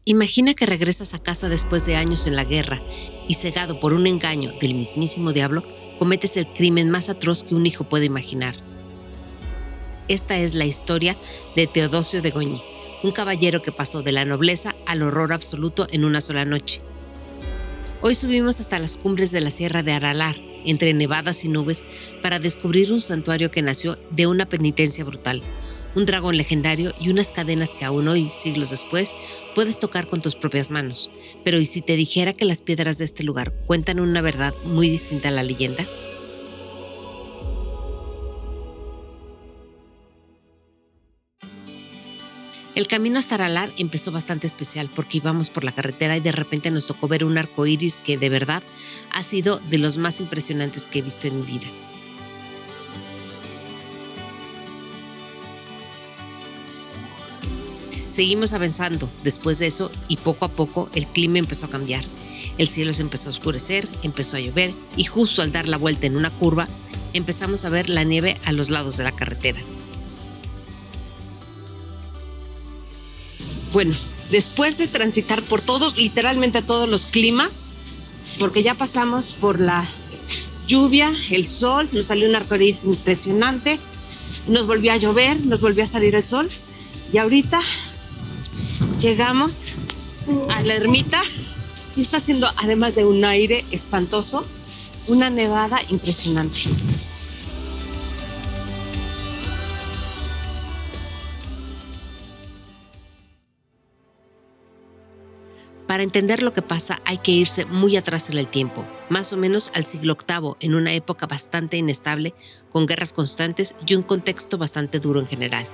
Imagina que regresas a casa después de años en la guerra y cegado por un engaño del mismísimo diablo, cometes el crimen más atroz que un hijo puede imaginar. Esta es la historia de Teodosio de Goñi, un caballero que pasó de la nobleza al horror absoluto en una sola noche. Hoy subimos hasta las cumbres de la Sierra de Aralar, entre nevadas y nubes, para descubrir un santuario que nació de una penitencia brutal, un dragón legendario y unas cadenas que aún hoy, siglos después, puedes tocar con tus propias manos. Pero ¿y si te dijera que las piedras de este lugar cuentan una verdad muy distinta a la leyenda? El camino hasta Aralar empezó bastante especial porque íbamos por la carretera y de repente nos tocó ver un arco iris que de verdad ha sido de los más impresionantes que he visto en mi vida. Seguimos avanzando después de eso y poco a poco el clima empezó a cambiar. El cielo se empezó a oscurecer, empezó a llover y justo al dar la vuelta en una curva empezamos a ver la nieve a los lados de la carretera. Bueno, después de transitar por literalmente todos los climas, porque ya pasamos por la lluvia, el sol, nos salió un arcoíris impresionante, nos volvió a llover, nos volvió a salir el sol y ahorita llegamos a la ermita y está haciendo, además de un aire espantoso, una nevada impresionante. Para entender lo que pasa hay que irse muy atrás en el tiempo, más o menos al siglo VIII, en una época bastante inestable, con guerras constantes y un contexto bastante duro en general.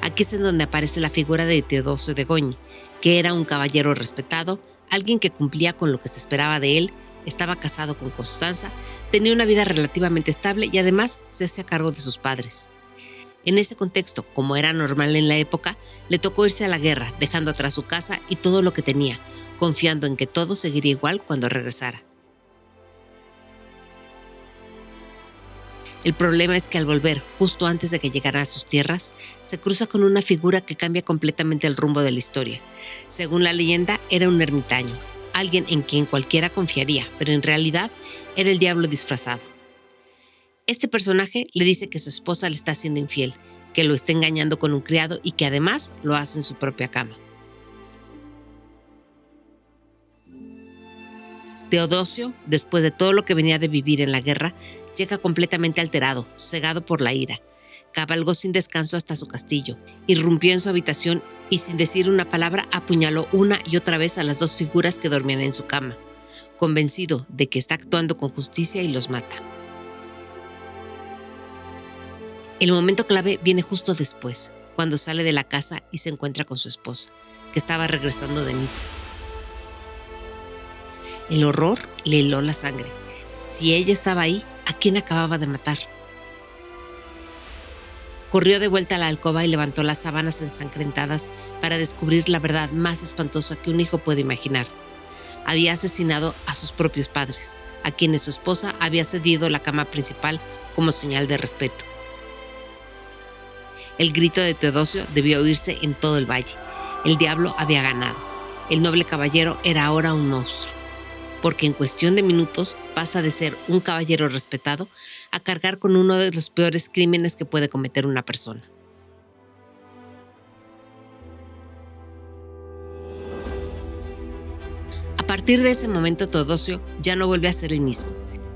Aquí es en donde aparece la figura de Teodosio de Goñi, que era un caballero respetado, alguien que cumplía con lo que se esperaba de él, estaba casado con Constanza, tenía una vida relativamente estable y además se hacía cargo de sus padres. En ese contexto, como era normal en la época, le tocó irse a la guerra, dejando atrás su casa y todo lo que tenía, confiando en que todo seguiría igual cuando regresara. El problema es que al volver, justo antes de que llegara a sus tierras, se cruza con una figura que cambia completamente el rumbo de la historia. Según la leyenda, era un ermitaño, alguien en quien cualquiera confiaría, pero en realidad era el diablo disfrazado. Este personaje le dice que su esposa le está siendo infiel, que lo está engañando con un criado y que además lo hace en su propia cama. Teodosio, después de todo lo que venía de vivir en la guerra, llega completamente alterado, cegado por la ira. Cabalgó sin descanso hasta su castillo, irrumpió en su habitación y sin decir una palabra apuñaló una y otra vez a las dos figuras que dormían en su cama, convencido de que está actuando con justicia y los mata. El momento clave viene justo después, cuando sale de la casa y se encuentra con su esposa, que estaba regresando de misa. El horror le heló la sangre. Si ella estaba ahí, ¿a quién acababa de matar? Corrió de vuelta a la alcoba y levantó las sábanas ensangrentadas para descubrir la verdad más espantosa que un hijo puede imaginar. Había asesinado a sus propios padres, a quienes su esposa había cedido la cama principal como señal de respeto. El grito de Teodosio debió oírse en todo el valle. El diablo había ganado. El noble caballero era ahora un monstruo, porque en cuestión de minutos pasa de ser un caballero respetado a cargar con uno de los peores crímenes que puede cometer una persona. A partir de ese momento, Teodosio ya no vuelve a ser el mismo.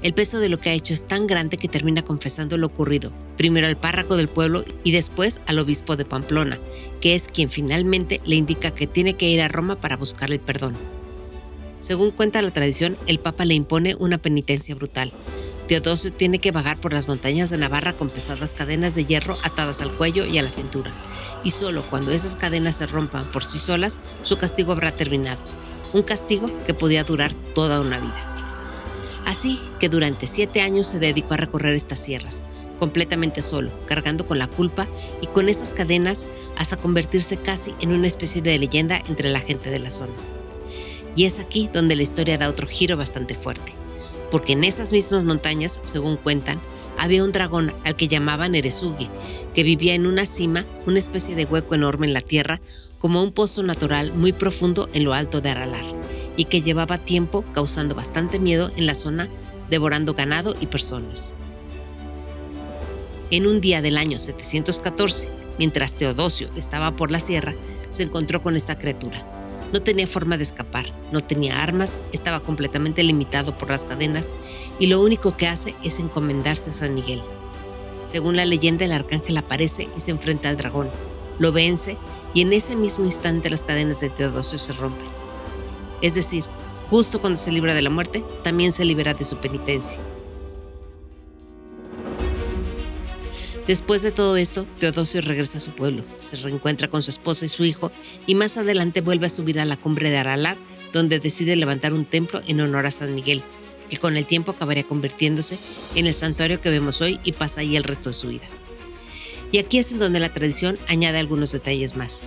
El peso de lo que ha hecho es tan grande que termina confesando lo ocurrido, primero al párroco del pueblo y después al obispo de Pamplona, que es quien finalmente le indica que tiene que ir a Roma para buscar el perdón. Según cuenta la tradición, el Papa le impone una penitencia brutal. Teodosio tiene que vagar por las montañas de Navarra con pesadas cadenas de hierro atadas al cuello y a la cintura, y solo cuando esas cadenas se rompan por sí solas, su castigo habrá terminado. Un castigo que podía durar toda una vida. Así que durante 7 años se dedicó a recorrer estas sierras, completamente solo, cargando con la culpa y con esas cadenas hasta convertirse casi en una especie de leyenda entre la gente de la zona. Y es aquí donde la historia da otro giro bastante fuerte, porque en esas mismas montañas, según cuentan, había un dragón al que llamaban Eresugi, que vivía en una cima, una especie de hueco enorme en la tierra, como un pozo natural muy profundo en lo alto de Aralar, y que llevaba tiempo causando bastante miedo en la zona, devorando ganado y personas. En un día del año 714, mientras Teodosio estaba por la sierra, se encontró con esta criatura. No tenía forma de escapar, no tenía armas, estaba completamente limitado por las cadenas y lo único que hace es encomendarse a San Miguel. Según la leyenda, el arcángel aparece y se enfrenta al dragón, lo vence y en ese mismo instante las cadenas de Teodosio se rompen. Es decir, justo cuando se libra de la muerte, también se libera de su penitencia. Después de todo esto, Teodosio regresa a su pueblo, se reencuentra con su esposa y su hijo y más adelante vuelve a subir a la cumbre de Aralar, donde decide levantar un templo en honor a San Miguel, que con el tiempo acabaría convirtiéndose en el santuario que vemos hoy y pasa ahí el resto de su vida. Y aquí es en donde la tradición añade algunos detalles más.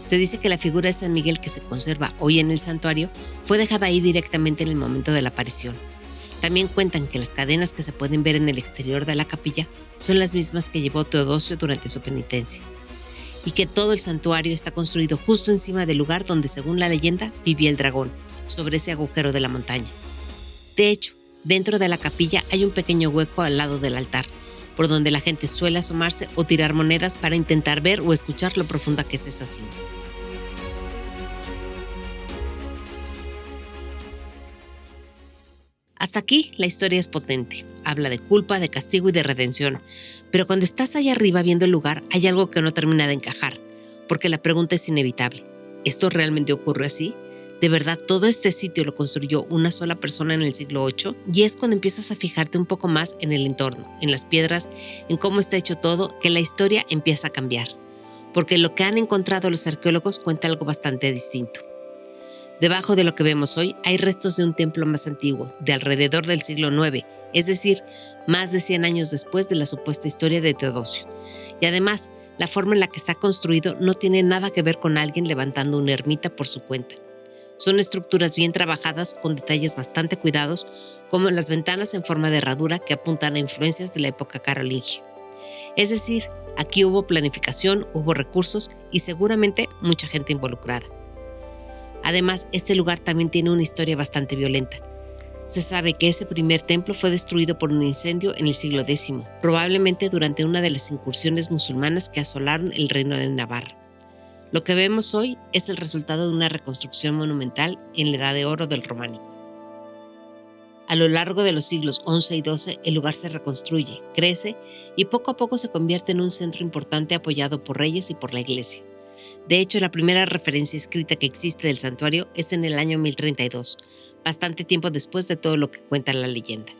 Se dice que la figura de San Miguel que se conserva hoy en el santuario fue dejada ahí directamente en el momento de la aparición. También cuentan que las cadenas que se pueden ver en el exterior de la capilla son las mismas que llevó Teodosio durante su penitencia, y que todo el santuario está construido justo encima del lugar donde, según la leyenda, vivía el dragón, sobre ese agujero de la montaña. De hecho, dentro de la capilla hay un pequeño hueco al lado del altar, por donde la gente suele asomarse o tirar monedas para intentar ver o escuchar lo profunda que es esa cima. Hasta aquí la historia es potente, habla de culpa, de castigo y de redención, pero cuando estás allá arriba viendo el lugar hay algo que no termina de encajar, porque la pregunta es inevitable. ¿Esto realmente ocurrió así? ¿De verdad todo este sitio lo construyó una sola persona en el siglo VIII? Y es cuando empiezas a fijarte un poco más en el entorno, en las piedras, en cómo está hecho todo, que la historia empieza a cambiar, porque lo que han encontrado los arqueólogos cuenta algo bastante distinto. Debajo de lo que vemos hoy hay restos de un templo más antiguo, de alrededor del siglo IX, es decir, más de 100 años después de la supuesta historia de Teodosio. Y además, la forma en la que está construido no tiene nada que ver con alguien levantando una ermita por su cuenta. Son estructuras bien trabajadas con detalles bastante cuidados, como las ventanas en forma de herradura que apuntan a influencias de la época carolingia. Es decir, aquí hubo planificación, hubo recursos y seguramente mucha gente involucrada. Además, este lugar también tiene una historia bastante violenta. Se sabe que ese primer templo fue destruido por un incendio en el siglo X, probablemente durante una de las incursiones musulmanas que asolaron el reino de Navarra. Lo que vemos hoy es el resultado de una reconstrucción monumental en la Edad de Oro del románico. A lo largo de los siglos XI y XII, el lugar se reconstruye, crece y poco a poco se convierte en un centro importante apoyado por reyes y por la iglesia. De hecho, la primera referencia escrita que existe del santuario es en el año 1032, bastante tiempo después de todo lo que cuenta la leyenda.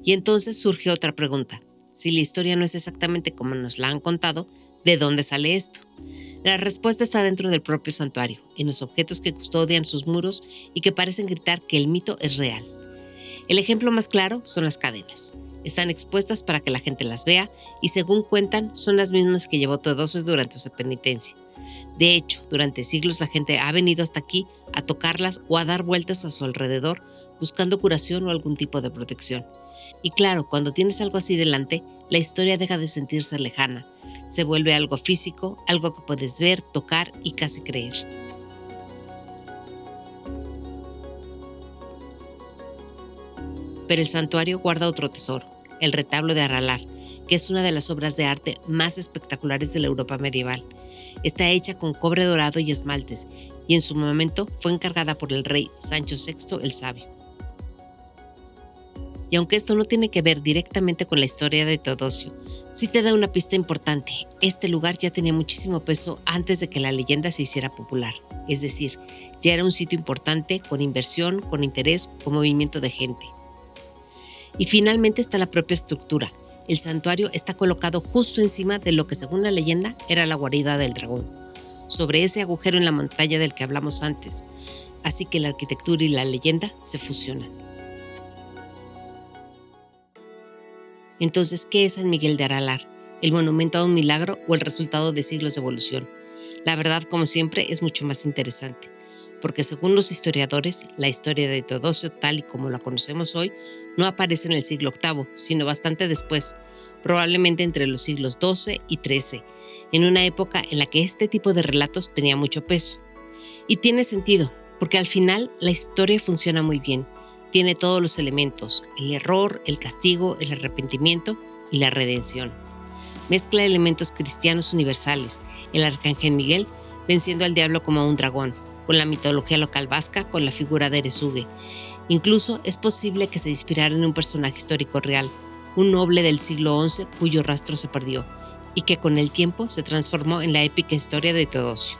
Y entonces surge otra pregunta. Si la historia no es exactamente como nos la han contado, ¿de dónde sale esto? La respuesta está dentro del propio santuario, en los objetos que custodian sus muros y que parecen gritar que el mito es real. El ejemplo más claro son las cadenas. Están expuestas para que la gente las vea y, según cuentan, son las mismas que llevó Teodosio durante su penitencia. De hecho, durante siglos la gente ha venido hasta aquí a tocarlas o a dar vueltas a su alrededor buscando curación o algún tipo de protección. Y claro, cuando tienes algo así delante, la historia deja de sentirse lejana. Se vuelve algo físico, algo que puedes ver, tocar y casi creer. Pero el santuario guarda otro tesoro, el retablo de Aralar, que es una de las obras de arte más espectaculares de la Europa medieval. Está hecha con cobre dorado y esmaltes, y en su momento fue encargada por el rey Sancho VI el Sabio. Y aunque esto no tiene que ver directamente con la historia de Teodosio, sí te da una pista importante. Este lugar ya tenía muchísimo peso antes de que la leyenda se hiciera popular. Es decir, ya era un sitio importante, con inversión, con interés, con movimiento de gente. Y finalmente está la propia estructura. El santuario está colocado justo encima de lo que, según la leyenda, era la guarida del dragón, sobre ese agujero en la montaña del que hablamos antes. Así que la arquitectura y la leyenda se fusionan. Entonces, ¿qué es San Miguel de Aralar? ¿El monumento a un milagro o el resultado de siglos de evolución? La verdad, como siempre, es mucho más interesante, porque según los historiadores, la historia de Teodosio tal y como la conocemos hoy no aparece en el siglo VIII, sino bastante después, probablemente entre los siglos XII y XIII, en una época en la que este tipo de relatos tenía mucho peso. Y tiene sentido, porque al final la historia funciona muy bien. Tiene todos los elementos: el error, el castigo, el arrepentimiento y la redención. Mezcla elementos cristianos universales, el arcángel Miguel venciendo al diablo como un dragón, con la mitología local vasca, con la figura de Eresuge. Incluso es posible que se inspirara en un personaje histórico real, un noble del siglo XI cuyo rastro se perdió, y que con el tiempo se transformó en la épica historia de Teodosio.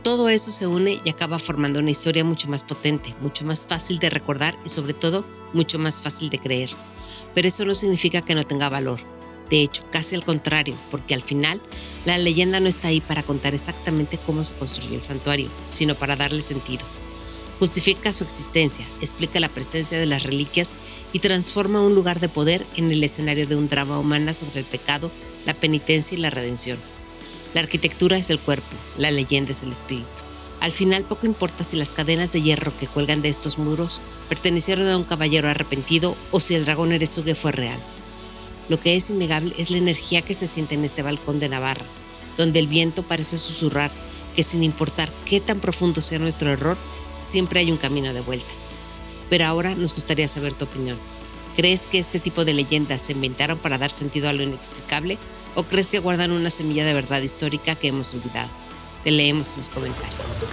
Todo eso se une y acaba formando una historia mucho más potente, mucho más fácil de recordar y sobre todo mucho más fácil de creer. Pero eso no significa que no tenga valor. De hecho, casi al contrario, porque al final la leyenda no está ahí para contar exactamente cómo se construyó el santuario, sino para darle sentido. Justifica su existencia, explica la presencia de las reliquias y transforma un lugar de poder en el escenario de un drama humano sobre el pecado, la penitencia y la redención. La arquitectura es el cuerpo, la leyenda es el espíritu. Al final poco importa si las cadenas de hierro que cuelgan de estos muros pertenecieron a un caballero arrepentido o si el dragón Eresuge fue real. Lo que es innegable es la energía que se siente en este balcón de Navarra, donde el viento parece susurrar que sin importar qué tan profundo sea nuestro error, siempre hay un camino de vuelta. Pero ahora nos gustaría saber tu opinión. ¿Crees que este tipo de leyendas se inventaron para dar sentido a lo inexplicable o crees que guardan una semilla de verdad histórica que hemos olvidado? Te leemos en los comentarios.